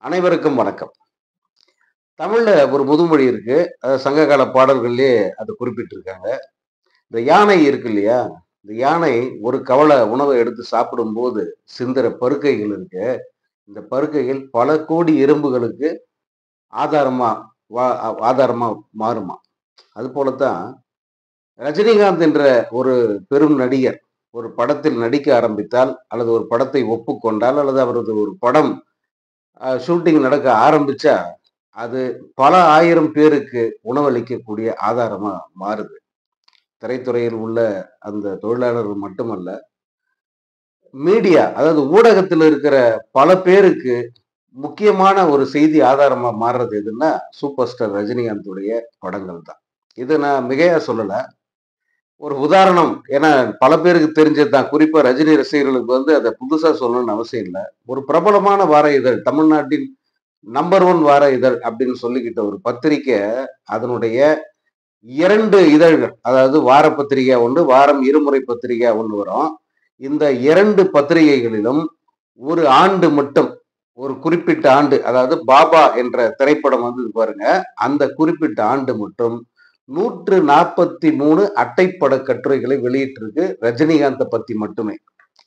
அனைவருக்கும் வணக்கம். தமிழ்ல ஒரு முதுமொழி இருக்கு. சங்ககால பாடல்கள்லயே அது குறிப்பிட்டிருக்காங்க. இந்த யானை இருக்கு இல்லையா? இந்த யானை ஒரு கவள உணவ எடுத்து சாப்பிடும்போது சிந்துற பருக்கைகள் இருக்கு. இந்த பருக்கைகள் பல கோடி எறும்புகளுக்கு ஆதாரமா ஆதாரமா மாறுமாம். அதுபோலத்தான் ரஜினிகாந்த் என்ற ஒரு பெரும் நடிகர் ஒரு படத்தில் நடிக்க ஆரம்பித்தால், அல்லது ஒரு படத்தை ஒப்புக்கொண்டால், அல்லது அவரது ஒரு படம் ஷூட்டிங் நடக்க ஆரம்பிச்சா, அது பல 1000 பேருக்கு உணவளிக்கக்கூடிய ஆதாரமா மாறுது. திரைத்துறையில் உள்ள அந்த தொழிலாளர்கள் மட்டுமல்ல, மீடியா அதாவது ஊடகத்துல இருக்கிற பல பேருக்கு முக்கியமான ஒரு செய்தி ஆதாரமா மாறுறது எதுன்னா, சூப்பர் ஸ்டார் ரஜினிகாந்துடைய படங்கள் தான். இத நான் மிகையா சொல்லல. ஒரு உதாரணம் ஏன்னா பல பேருக்கு தெரிஞ்சது தான். குறிப்பா ரஜினி ரசிகர்களுக்கு அத புதுசா சொல்லணும்னு அவசியம் இல்ல. ஒரு பிரபலமான வார இதழ், தமிழ்நாட்டின் நம்பர் 1 வார இதழ் அப்படின்னு சொல்லிக்கிட்ட ஒரு பத்திரிக்கை, அதனுடைய 2 இதழ்கள். அதாவது வார பத்திரிகை ஒண்ணு, வாரம் இருமுறை பத்திரிகை ஒண்ணு வரும். இந்த 2 பத்திரிகைகளிலும் ஒரு ஆண்டு மட்டும், ஒரு குறிப்பிட்ட ஆண்டு, அதாவது பாபா என்ற திரைப்படம் வந்தது பாருங்க. அந்த குறிப்பிட்ட ஆண்டு மட்டும் 143 அட்டைப்பட கட்டுரைகளை வெளியிட்டிருக்கு. ரஜினிகாந்த பத்தி மட்டுமே.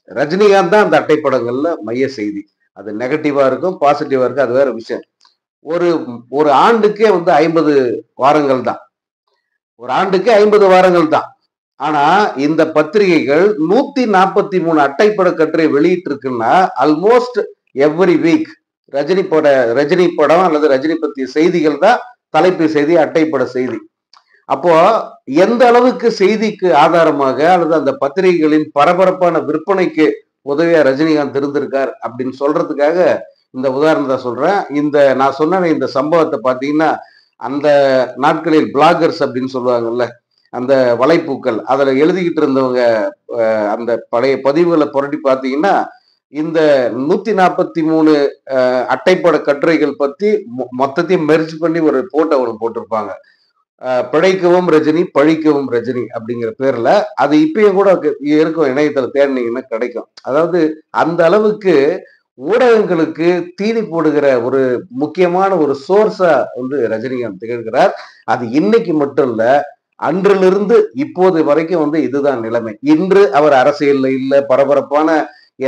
ரஜினிகாந்த் தான் அந்த அட்டைப்படங்கள்ல மைய செய்தி. அது நெகட்டிவா இருக்கும், பாசிட்டிவா இருக்கும். அது வேற விஷயம். ஒரு ஒரு ஆண்டுக்கே 50 வாரங்கள் தான். ஒரு ஆண்டுக்கு 50 வாரங்கள் தான். ஆனா இந்த பத்திரிகைகள் 143 அட்டைப்பட கட்டுரை வெளியிட்டிருக்குன்னா ஆல்மோஸ்ட் எவ்ரி வீக் ரஜினி படம் அல்லது ரஜினி பத்திய செய்திகள் தான் தலைப்பு செய்தி, அட்டைப்பட செய்தி. அப்போ எந்த அளவுக்கு செய்திக்கு ஆதாரமாக அல்லது அந்த பத்திரிகைகளின் பரபரப்பான விற்பனைக்கு உதவியா ரஜினிகாந்த் இருந்திருக்கார் அப்படின்னு சொல்றதுக்காக இந்த உதாரணத்தை சொல்றேன். நான் சொன்ன இந்த சம்பவத்தை பாத்தீங்கன்னா, அந்த நாட்களில் பிளாகர்ஸ் அப்படின்னு சொல்லுவாங்கல்ல, அந்த வலைப்பூக்கள் அதுல எழுதிக்கிட்டு இருந்தவங்க அந்த பழைய பதிவுகளை புரட்டி பார்த்தீங்கன்னா, இந்த 143 அட்டைப்பட கட்டுரைகள் பத்தி மொத்தத்தையும் மெர்ஜ் பண்ணி ஒரு போட்டோ ஒன்று போட்டிருப்பாங்க. பிழைக்கவும் ரஜினி, பழிக்கவும் ரஜினி அப்படிங்கிற பேர்ல. அது இப்பயும் கூட இருக்கும், இணையத்துல தேடினீங்கன்னா கிடைக்கும். அதாவது அந்த அளவுக்கு ஊடகங்களுக்கு தீனி போடுகிற ஒரு முக்கியமான ஒரு சோர்ஸா ரஜினிகாந்த் திகழ்கிறார். அது இன்னைக்கு மட்டும் இல்ல, அன்றிலிருந்து இப்போது வரைக்கும் இதுதான் நிலைமை. இன்று அவர் அரசியல்ல இல்ல, பரபரப்பான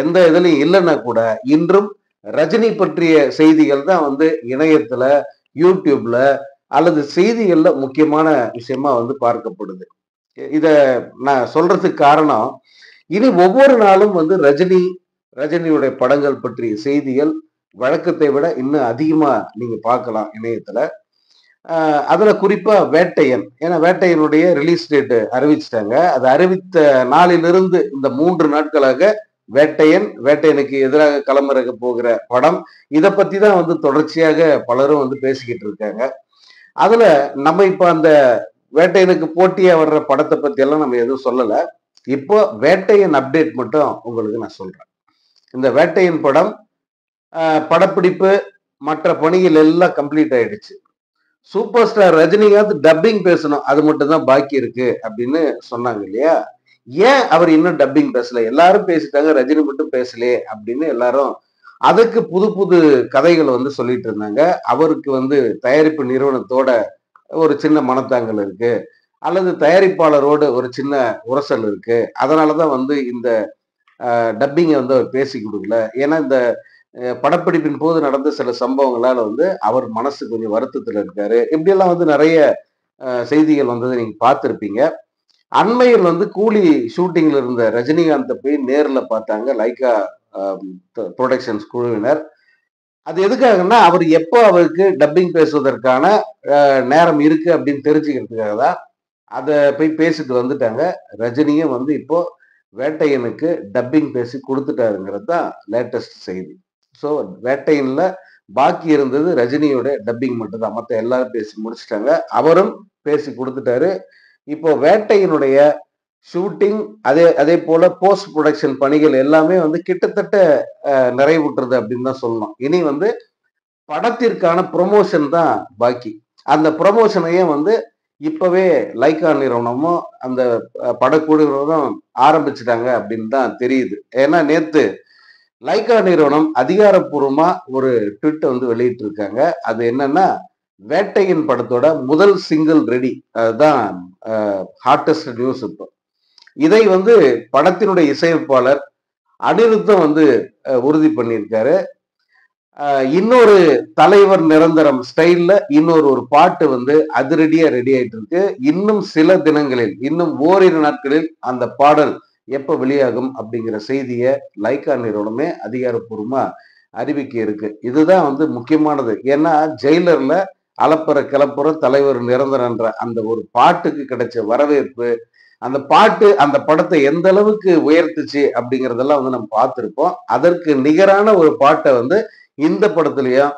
எந்த இதுலயும் இல்லைன்னா கூட இன்றும் ரஜினி பற்றிய செய்திகள் தான் இணையத்துல, யூடியூப்ல அல்லது செய்திகள்ல முக்கியமான விஷயமா பார்க்கப்படுது. இத நான் சொல்றதுக்கு காரணம், இனி ஒவ்வொரு நாளும் ரஜினியுடைய படங்கள் பற்றிய செய்திகள் வழக்கத்தை விட இன்னும் அதிகமா நீங்க பார்க்கலாம் இணையத்துல. அதுல குறிப்பா வேட்டையன். ஏன்னா வேட்டையனுடைய ரிலீஸ் டேட் அறிவிச்சிட்டாங்க. அது அறிவித்த நாளிலிருந்து இந்த 3 நாட்களாக வேட்டையனுக்கு எதிராக களமிறக்க போகிற படம், இத பத்தி தான் தொடர்ச்சியாக பலரும் பேசிக்கிட்டு இருக்காங்க. அதுல நம்ம இப்ப அந்த வேட்டையனுக்கு போட்டியா வர்ற படத்தை பத்தி எல்லாம் நம்ம எதுவும் சொல்லல. இப்போ வேட்டையன் அப்டேட் மட்டும் உங்களுக்கு நான் சொல்றேன். இந்த வேட்டையன் படம் படப்பிடிப்பு மற்ற பணிகள் எல்லாம் கம்ப்ளீட் ஆயிடுச்சு. சூப்பர் ஸ்டார் ரஜினிகாந்த் டப்பிங் பேசணும், அது மட்டும் தான் பாக்கி இருக்கு அப்படின்னு சொன்னாங்க இல்லையா? ஏன் அவர் இன்னும் டப்பிங் பேசல? எல்லாரும் பேசிட்டாங்க, ரஜினி மட்டும் பேசலையே அப்படின்னு எல்லாரும் அதுக்கு புது புது கதைகள் சொல்லிட்டு இருந்தாங்க. அவருக்கு தயாரிப்பு நிறுவனத்தோட ஒரு சின்ன மனத்தாங்கல் இருக்கு, அல்லது தயாரிப்பாளரோடு ஒரு சின்ன உரசல் இருக்கு. அதனாலதான் இந்த டப்பிங்கை அவர் பேசி கொடுக்கல. ஏன்னா இந்த படப்பிடிப்பின் போது நடந்த சில சம்பவங்களால அவர் மனசு கொஞ்சம் வருத்தத்துல இருக்காரு. இப்படியெல்லாம் நிறைய செய்திகள் வந்ததை நீங்க பார்த்திருப்பீங்க. அண்மையில் கூலி ஷூட்டிங்ல இருந்த ரஜினிகாந்தை போய் நேர்ல பார்த்தாங்க லைக்கா புரொடக்ஷன்ஸ் குழுவினர். அது எதுக்காகன்னா, அவர் எப்போ அவருக்கு டப்பிங் பேசுவதற்கான நேரம் இருக்கு அப்படின்னு தெரிஞ்சுக்கிறதுக்காக தான் அதை போய் பேசிட்டு வந்துட்டாங்க. ரஜினியும் இப்போ வேட்டையனுக்கு டப்பிங் பேசி கொடுத்துட்டாருங்கிறது தான் லேட்டஸ்ட் செய்தி. ஸோ வேட்டையன்ல பாக்கி இருந்தது ரஜினியோட டப்பிங் மட்டும் தான். மற்ற எல்லாரும் பேசி முடிச்சிட்டாங்க, அவரும் பேசி கொடுத்துட்டாரு. இப்போ வேட்டையினுடைய ஷூட்டிங் அதே போல போஸ்ட் ப்ரொடக்ஷன் பணிகள் எல்லாமே கிட்டத்தட்ட நிறைவுற்றது அப்படின்னு தான் சொல்லணும். இனி படத்திற்கான ப்ரொமோஷன் தான் பாக்கி. அந்த ப்ரொமோஷனையும் இப்பவே லைக்கா நிறுவனமும் அந்த படக்குழுவினரும் ஆரம்பிச்சிட்டாங்க அப்படின்னு தான் தெரியுது. ஏன்னா நேத்து லைகா நிறுவனம் அதிகாரப்பூர்வமா ஒரு ட்வீட் வந்து வெளியிட்டு இருக்காங்க. அது என்னன்னா, வேட்டையின் படத்தோட முதல் சிங்கிள் ரெடி. அதுதான் ஹாட்டஸ்ட் நியூஸ் இப்போ. இதை வந்து படத்தினுடைய இசையமைப்பாளர் அனிருத்தும் வந்து உறுதி பண்ணியிருக்காரு. இன்னொரு தலைவர் நிரந்தரம் ஸ்டைல்ல இன்னொரு ஒரு பாட்டு வந்து அதிரடியா ரெடி ஆயிட்டு இருக்கு. இன்னும் சில தினங்களில், இன்னும் ஓரிரு நாட்களில் அந்த பாடல் எப்ப வெளியாகும் அப்படிங்கிற செய்திய லைக்கா நிறுவனமே அதிகாரப்பூர்வமா அறிவிக்க இருக்கு. இதுதான் வந்து முக்கியமானது. ஏன்னா ஜெயிலர்ல அளப்பற கிளப்புற தலைவர் நிரந்தரன்ற அந்த ஒரு பாட்டுக்கு கிடைச்ச வரவேற்பு, அந்த பாட்டு அந்த படத்தை எந்த அளவுக்கு உயர்த்துச்சு அப்படிங்கறதெல்லாம் வந்து நம்ம பார்த்திருப்போம். அதற்கு நிகரான ஒரு பாட்டை வந்து இந்த படத்துலயும்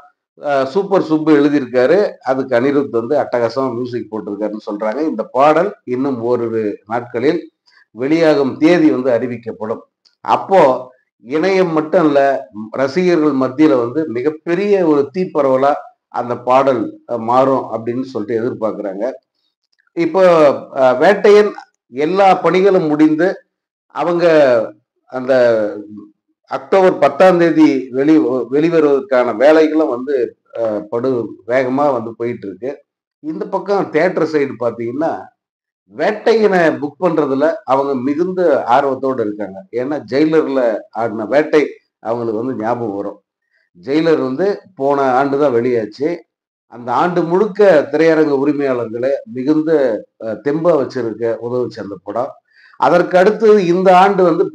சூப்பர் சுப்பு எழுதியிருக்காரு. அதுக்கு அனிருத் வந்து அட்டகாசமா மியூசிக் போட்டிருக்காருன்னு சொல்றாங்க. இந்த பாடல் இன்னும் ஓரிரு நாட்களில் வெளியாகும் தேதி வந்து அறிவிக்கப்படும். அப்போ இணையம் மட்டும் இல்ல, ரசிகர்கள் மத்தியில வந்து மிகப்பெரிய ஒரு தீப்பரவலா அந்த பாடல் மாறும் அப்படின்னு சொல்லிட்டு எதிர்பார்க்கிறாங்க. இப்போ வேட்டையன் எல்லா பணிகளும் முடிந்து அவங்க அந்த அக்டோபர் 10ஆம் தேதி வெளிவருவதற்கான வேலைகளும் வந்து படு வேகமா வந்து போயிட்டு இருக்கு. இந்த பக்கம் தியேட்டர் சைடு பாத்தீங்கன்னா, வேட்டையனை புக் பண்றதுல அவங்க மிகுந்த ஆர்வத்தோட இருக்காங்க. ஏன்னா ஜெயிலர்ல ஆடின வேட்டை அவங்களுக்கு வந்து ஞாபகம் வரும். ஜெயிலர் வந்து போன ஆண்டு தான் வெளியாச்சு. அந்த ஆண்டு முழுக்க திரையரங்க உரிமையாளர்களை மிகுந்த தெம்பா வச்சிருக்க உதவுச்சு அந்த படம். அதற்கு அடுத்து இந்த ஆண்டு வந்து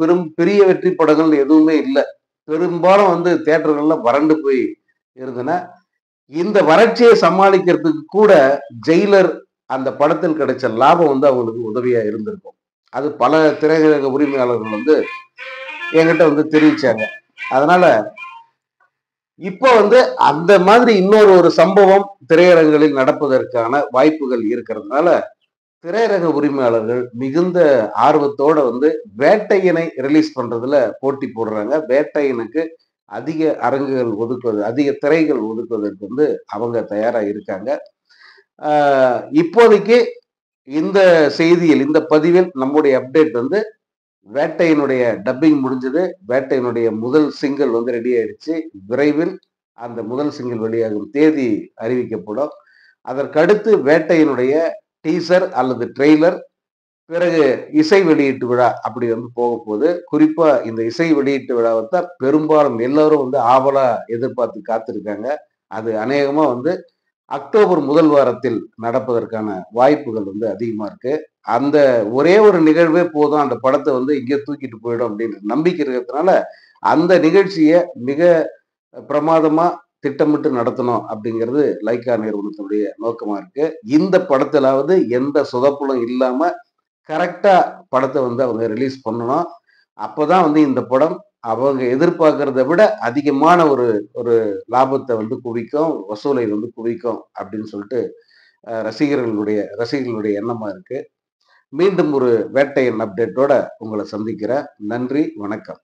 பெரிய வெற்றி படங்கள் எதுவுமே இல்ல. பெரும்பாலும் வந்து தியேட்டர்கள்ல வறண்டு போய் இருந்தன. இந்த வறட்சியை சமாளிக்கிறதுக்கு கூட ஜெயிலர் அந்த படத்தில் கிடைச்ச லாபம் வந்து அவங்களுக்கு உதவியா இருந்திருக்கும். அது பல திரையரங்க உரிமையாளர்கள் வந்து என்கிட்ட வந்து தெரிவிச்சாங்க. அதனால இப்போ வந்து அந்த மாதிரி இன்னொரு ஒரு சம்பவம் திரையரங்குகளில் நடப்பதற்கான வாய்ப்புகள் இருக்கிறதுனால திரையரங்க உரிமையாளர்கள் மிகுந்த ஆர்வத்தோட வந்து வேட்டையனை ரிலீஸ் பண்றதுல போட்டி போடுறாங்க. வேட்டையனுக்கு அதிக அரங்குகள் ஒதுக்குவது, அதிக திரைகள் ஒதுக்குவதற்கு வந்து அவங்க தயாரா இருக்காங்க. இப்போதைக்கு இந்த செய்தியில், இந்த பதிவில் நம்முடைய அப்டேட் வந்து வேட்டையினுடைய டப்பிங் முடிஞ்சது. வேட்டையினுடைய முதல் சிங்கிள் வந்து ரெடி ஆயிடுச்சு. விரைவில் அந்த முதல் சிங்கிள் வெளியாகும் தேதி அறிவிக்கப்படும். அதற்கடுத்து வேட்டையினுடைய டீசர் அல்லது ட்ரெய்லர், பிறகு இசை வெளியீட்டு விழா அப்படி வந்து போக போகுது. குறிப்பா இந்த இசை வெளியீட்டு விழாவை தான் பெரும்பாலும் எல்லாரும் வந்து ஆவலா எதிர்பார்த்து காத்திருக்காங்க. அது அநேகமா வந்து அக்டோபர் முதல் வாரத்தில் நடப்பதற்கான வாய்ப்புகள் வந்து அதிகமா இருக்கு. அந்த ஒரே ஒரு நிகழ்வே போதும் அந்த படத்தை வந்து இங்கே தூக்கிட்டு போயிடும் அப்படின்ற நம்பிக்கை இருக்கிறதுனால அந்த நிகழ்ச்சியை மிக பிரமாதமா திட்டமிட்டு நடத்தணும் அப்படிங்கிறது லைக்கா நிறுவனத்துடைய நோக்கமா இருக்கு. இந்த படத்திலாவது எந்த சொதப்பலும் இல்லாம கரெக்டா படத்தை வந்து அவங்க ரிலீஸ் பண்ணணும். அப்பதான் வந்து இந்த படம் அவங்க எதிர்பார்க்கிறத விட அதிகமான ஒரு ஒரு லாபத்தை வந்து குவிக்கும், வசூலை வந்து குவிக்கும் அப்படின்னு சொல்லிட்டு ரசிகர்களுடைய எண்ணமா இருக்கு. மீண்டும் ஒரு வேட்டையன் அப்டேட்டோட உங்களை சந்திக்கிறேன். நன்றி, வணக்கம்.